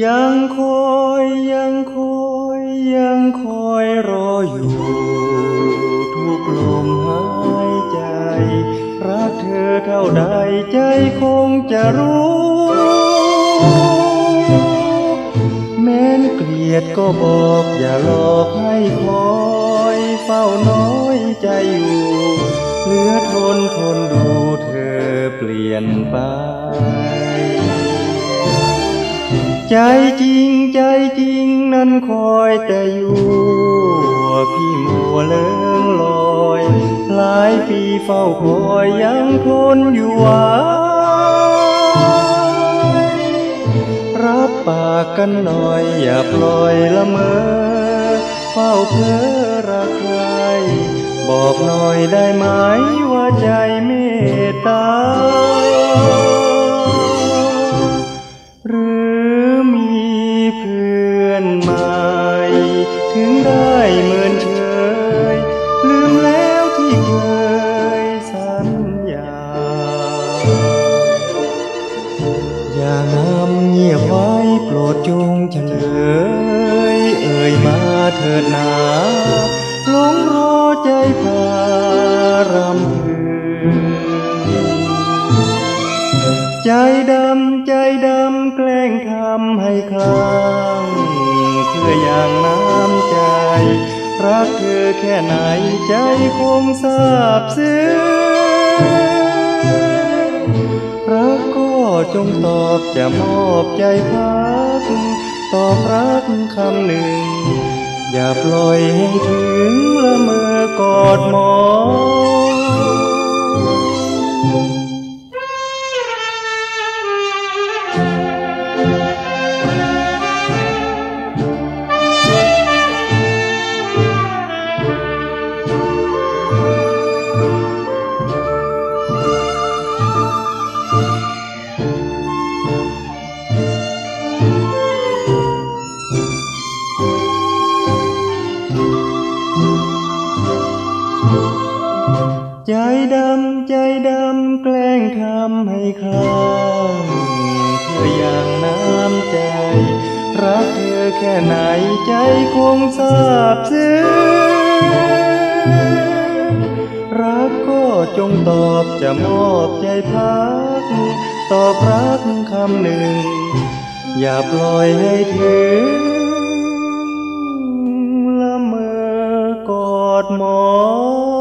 ยังคอยยังคอยยังคอยรออยู่ทุกลมหายใจรักเธอเท่าใดใจคงจะรู้แม้นเกลียดก็บอกอย่าหลอกให้คอยเฝ้าน้อยใจอยู่เหลือทนทนดูเธอเปลี่ยนไปใจจริงใจจริงนั้นคอยแต่อยู่พี่มัวเลิงลอยหลายปีเฝ้าคอยยังทนอยู่หวายรับปากกันหน่อยอย่าปล่อยละเมอเฝ้าเพ้อรักใครบอกหน่อยได้ไหมว่าใจเมตตาหรือมีเพื่อนใหม่ถึงได้เหมือนเฉยลืมแล้วที่เคยสัญญาอย่างำเงียบไว้โปรดจงเฉลยเอ่ยมาเถิดนาหลงรอใจพารำพึงใจดำใจดำแกล้งทำให้คลั่งเพื่ออย่างน้ำใจรักเธอแค่ไหนใจคงทราบซึ้งรักก็จงตอบจะมอบใจพักตอบรักคำหนึ่งอย่าปล่อยให้ถึงละเมอกอดหมอนใจดำใจดำแกล้งทำให้คลั่งเพื่ออย่างน้ำใจรักเธอแค่ไหนใจคงทราบซึ้งรักก็จงตอบจะมอบใจพักตอบรักคำหนึ่งอย่าปล่อยให้ถึงละเมอกอดหมอน